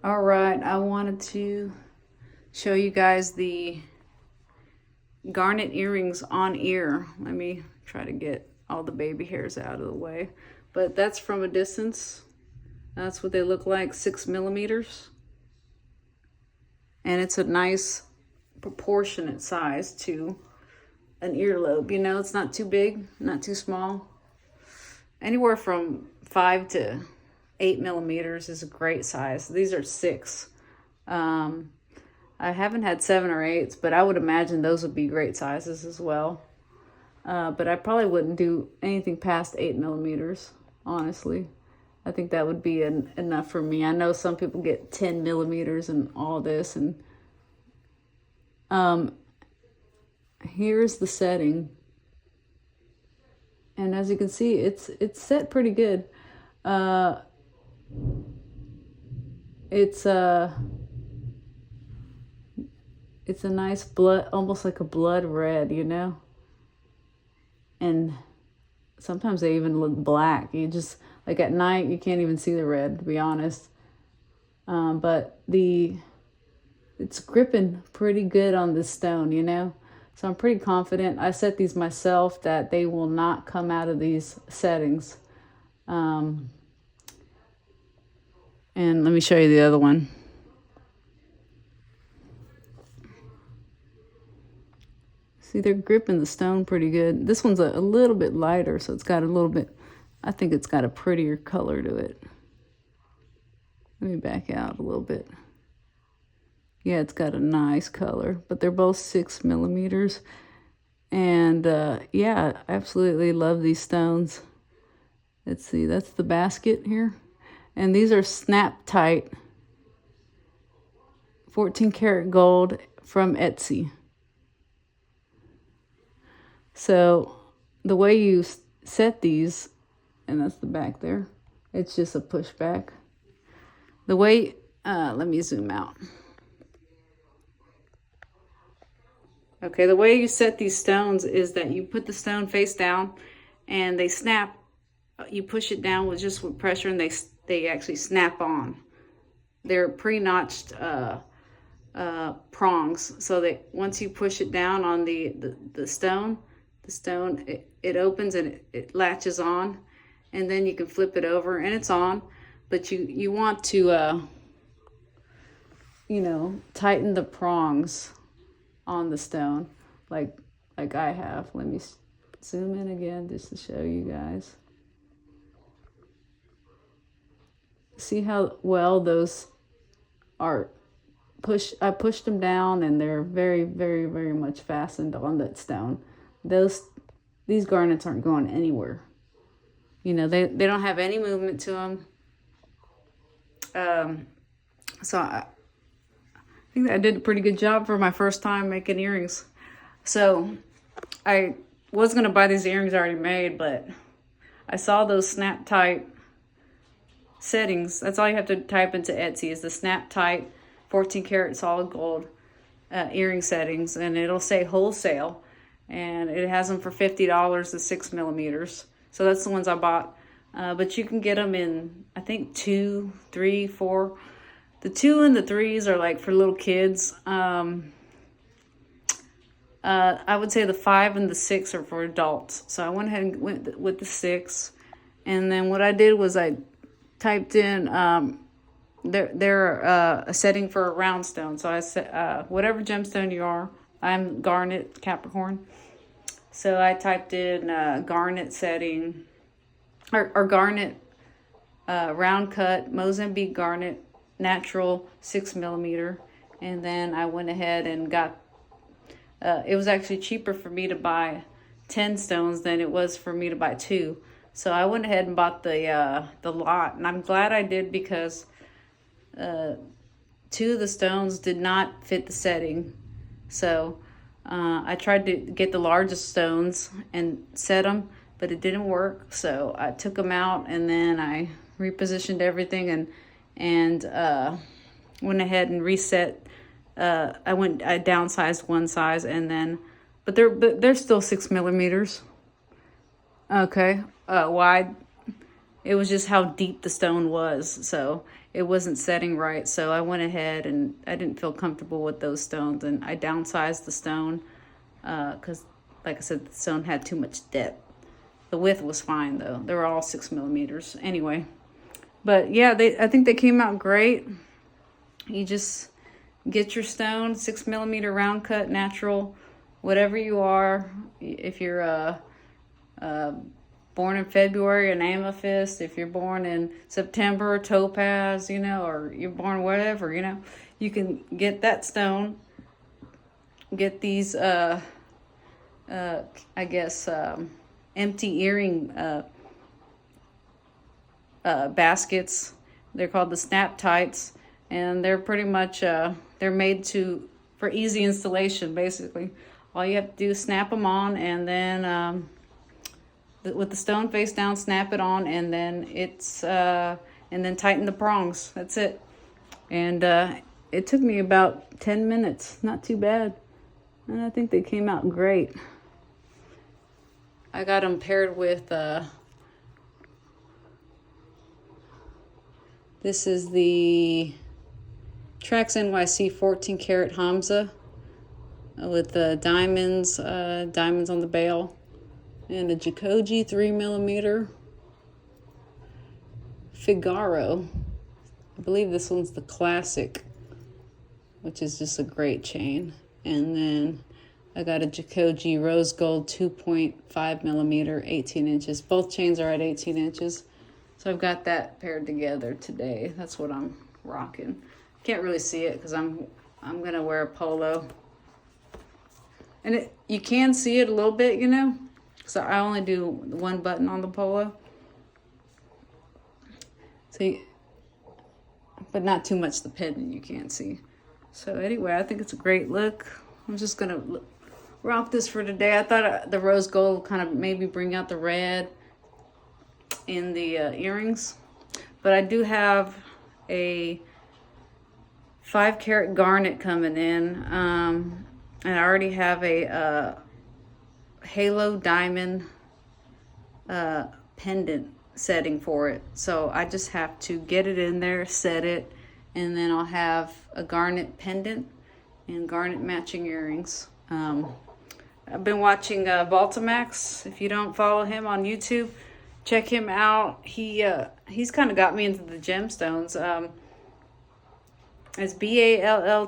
All right, I wanted to show you guys the garnet earrings on ear. Let me try to get all the baby hairs out of the way. But that's from a distance. That's what they look like, 6 millimeters. And it's a nice proportionate size to an earlobe. You know, it's not too big, not too small. Anywhere from 5 to 8 millimeters is a great size. These are 6. I haven't had 7 or 8s, but I would imagine those would be great sizes as well. But I probably wouldn't do anything past 8 millimeters, honestly. I think that would be enough for me. I know some people get 10 millimeters and all this. And here's the setting. And as you can see, it's set pretty good. It's a nice blood, almost like a blood red, you know? And sometimes they even look black. You just, like at night, you can't even see the red, to be honest. But it's gripping pretty good on this stone, you know? So I'm pretty confident. I set these myself that they will not come out of these settings. And let me show you the other one. See, they're gripping the stone pretty good. This one's a little bit lighter, so it's got a little bit, I think it's got a prettier color to it. Let me back out a little bit. Yeah, it's got a nice color, but they're both 6 millimeters. And yeah, I absolutely love these stones. Let's see, that's the basket here. And these are snap tight 14 karat gold from Etsy. So the way you set these, and that's the back there, it's just a pushback. The way, let me zoom out. Okay, the way you set these stones is that you put the stone face down and they snap. You push it down with pressure and they actually snap on. They're pre-notched prongs, so that once you push it down on the stone, it opens and it latches on, and then you can flip it over and it's on. But you want to you know, tighten the prongs on the stone like I have. Let me zoom in again just to show you guys. See how well those are pushed? I pushed them down and they're very, very, very much fastened on that stone. These garnets aren't going anywhere. You know, they don't have any movement to them. So I think that I did a pretty good job for my first time making earrings. So I was going to buy these earrings already made, but I saw those snap tight settings. That's all you have to type into Etsy is the snap tight 14 karat solid gold earring settings, and it'll say wholesale, and it has them for $50 to 6 millimeters. So that's the ones I bought. But you can get them in, I think, 2, 3, 4. The 2 and the 3s are like for little kids. I would say the 5 and the 6 are for adults. So I went ahead and went with the 6. And then what I did was I typed in they're a setting for a round stone. So I said whatever gemstone you are. I'm Garnet Capricorn. So I typed in garnet setting or garnet round cut Mozambique garnet natural 6 millimeter, and then I went ahead and got it was actually cheaper for me to buy 10 stones than it was for me to buy 2. So I went ahead and bought the lot, and I'm glad I did because 2 of the stones did not fit the setting. So I tried to get the largest stones and set them, but it didn't work. So I took them out and then I repositioned everything and went ahead and reset. I downsized one size, and then, but they're still 6 millimeters. Okay, wide. It was just how deep the stone was. So it wasn't setting right. So I went ahead and I didn't feel comfortable with those stones, and I downsized the stone because, like I said, the stone had too much depth. The width was fine though. They were all 6 millimeters anyway. But yeah, I think they came out great. You just get your stone, 6 millimeter round cut, natural, whatever you are. If you're born in February, an amethyst. If you're born in September, topaz, or you're born whatever, you can get that stone. Get these, I guess, empty earring baskets. They're called the snap tights, and they're pretty much they're made for easy installation. Basically, all you have to do is snap them on, and then with the stone face down, snap it on, and then and then tighten the prongs. That's it. And it took me about 10 minutes. Not too bad. And I think they came out great. I got them paired with this is the Trax NYC 14 karat Hamza with the diamonds on the bail, and a Jacoje 3 millimeter Figaro. I believe this one's the classic, which is just a great chain. And then I got a Jacoje rose gold 2.5 millimeter, 18 inches. Both chains are at 18 inches. So I've got that paired together today. That's what I'm rocking. Can't really see it because I'm gonna wear a polo. And you can see it a little bit, So I only do one button on the polo. But not too much the pendant you can't see. So anyway, I think it's a great look. I'm just gonna rock this for today. I thought the rose gold kind of maybe bring out the red in the earrings. But I do have a 5 karat garnet coming in. And I already have a halo diamond pendant setting for it. So I just have to get it in there, set it, and then I'll have a garnet pendant and garnet matching earrings. I've been watching Baltimax. If you don't follow him on YouTube, check him out. He's kind of got me into the gemstones. It's Balltmax.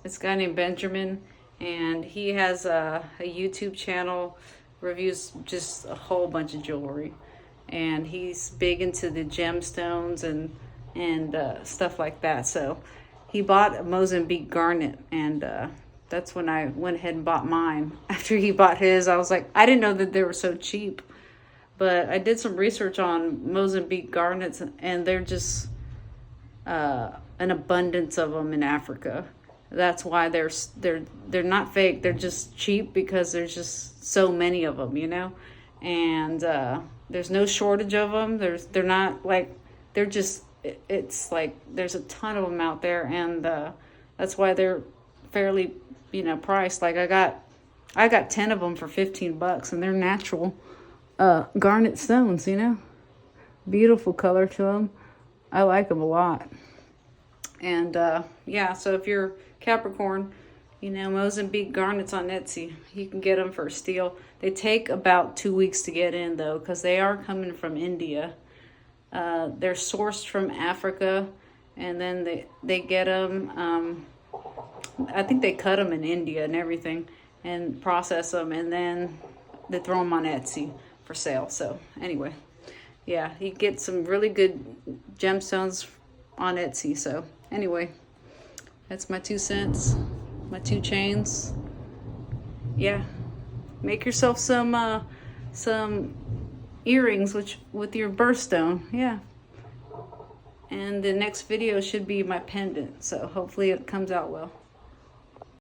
It's a guy named Benjamin, and he has a YouTube channel, reviews just a whole bunch of jewelry, and he's big into the gemstones and stuff like that. So he bought a Mozambique garnet, and that's when I went ahead and bought mine. After he bought his, I was like, I didn't know that they were so cheap. But I did some research on Mozambique garnets, and they're just an abundance of them in Africa. That's why they're not fake. They're just cheap because there's just so many of them, And there's no shortage of them. They're not like, they're just, it's like there's a ton of them out there, and that's why they're fairly, priced. Like I got 10 of them for $15, and they're natural garnet stones, beautiful color to them. I like them a lot. And yeah, so if you're Capricorn, Mozambique garnets on Etsy, you can get them for a steal. They take about 2 weeks to get in though, because they are coming from India. They're sourced from Africa, and then they get them, I think they cut them in India and everything and process them, and then they throw them on Etsy for sale. So anyway, yeah, you get some really good gemstones on Etsy. So anyway, that's my 2 cents, my 2 chains. Yeah, make yourself some earrings with your birthstone. Yeah, and the next video should be my pendant, so hopefully it comes out well.